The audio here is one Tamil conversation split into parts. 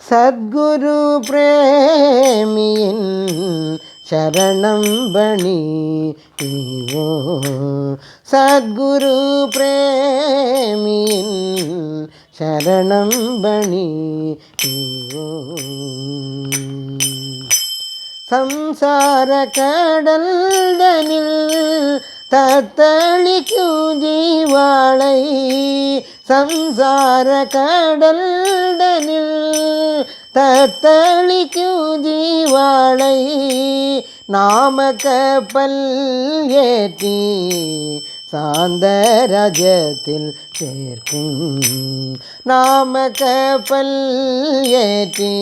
சத்குரு பிரேமியின் சரணம் பணிவோ. சத்குரு பிரேமியின் சரணம் பணிவோ. சம்சார கடல்தனில் தத்தளிக்கும் ஜீவாளை, சம்சார கடல்தனில் தத்தளிக்கும் ஜீவாளை, நாம கப்பல் ஏற்றி சாந்தராஜ்யத்தில் சேர்க்கும். நாம கப்பல் ஏற்றி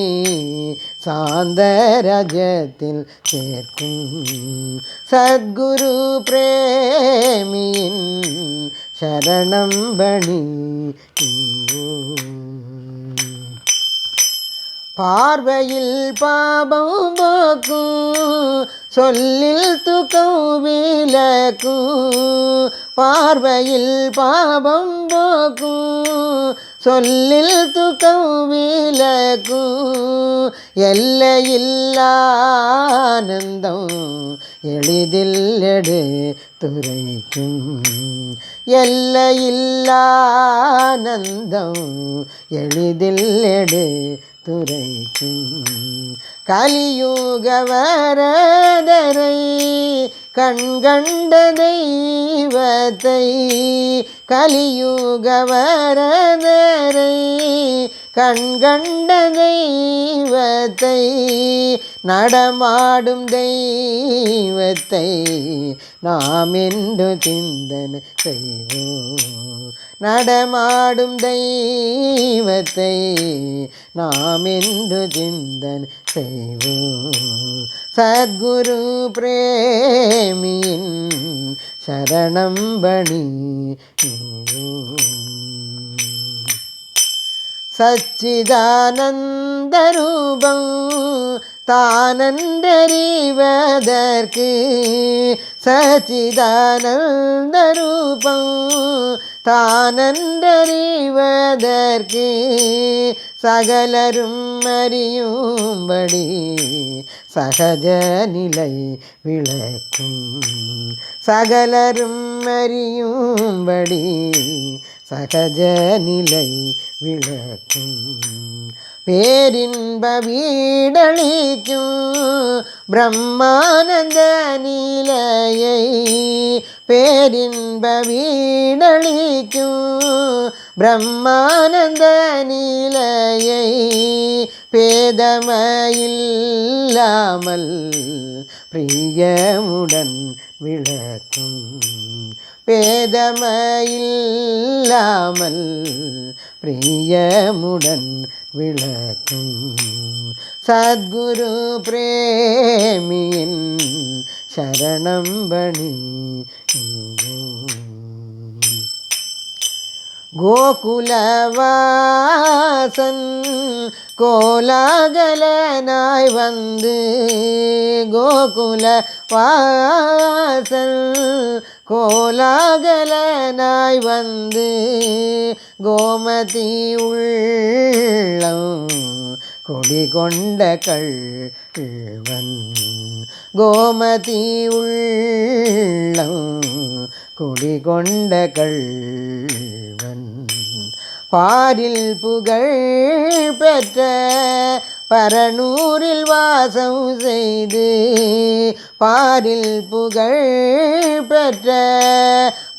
சாந்தராஜ்யத்தில் சேர்க்கும். சத்குரு பிரேமியின் சரணம் பணிவோ. பார்வையில் பாபம் போக்கும், சொல்லில் துக்கம் விலக்கும். பார்வையில் பாபம் போக்கும், சொல்லில் துக்கம் விலக்கும். எல்லையில்லா ஆனந்தம் எளிதில் எடுத்துரைக்கும். எல்லையில்லா ஆனந்தம் எளிதில் எடுத்துரைக்கும். கலியுக வரதரை கண்கண்ட தெய்வத்தை, கலியுக வரதரை கண்கண்ட தெய்வத்தை, நடமாடும் தெய்வத்தை நாம் என்று சிந்தனை செய்வோம். நடமாடும் தெய்வத்தை நாம் என்று சிந்தனை செய்வோம். சத்குரு பிரேமியின் சரணம் பணிவோ. சச்சிதானந்த ரூபம் தானன்றறிவதற்கு, சச்சிதானந்த ரூபம் தானன்றறிவதற்கு, சகலரும் அறியும்படி சகஜ நிலை விளக்கும். சகலரும் அறியும்படி சகஜ நிலை விளக்கும். பேரின்ப வீடளிக்கும் பிரம்மானந்த நிலையை, பேரின்ப வீடளிக்கும் பிரம்மானந்த நிலையை, பேதமையில்லாமல் பிரியமுடன் விளக்கும். பேதமையில்லாமல் பிரியமுடன் விளக்கும். சத்குரு பிரேமியின் சரணம் பணிவோ. கோகுலவாசன் கோலாகலனாய் வந்து, கோகுலவாசன் கோலாகலனாய் வந்து, கோமதி உள்ளம் கொடிகொண்ட கள்வன். கோமதி உள்ளம் கொடிகொண்ட கள்வன். பாரில் புகழ் பெற்ற பரனூரில் வாசம் செய்து, பாரில் புகழ் பெற்ற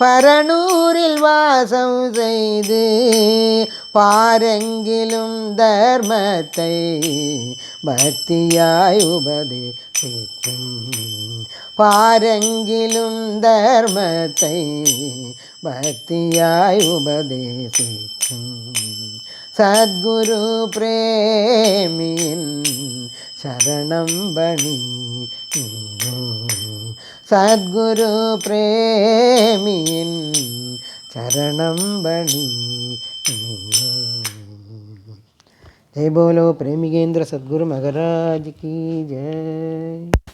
பரனூரில் வாசம் செய்து, பாரெங்கிலும் தர்மத்தை பக்தியாய் உபதேசிக்கும். பாரெங்கிலும் தர்மத்தை பக்தியாய் உபதேசிக்கும். சத்குரு பிரேமியின் சரணம் பணிவோ. சத்குரு பிரேமியின் சரணம் பணிவோ. जय बोलो प्रेमिकेंद्र सद्गुरु महाराज की जय.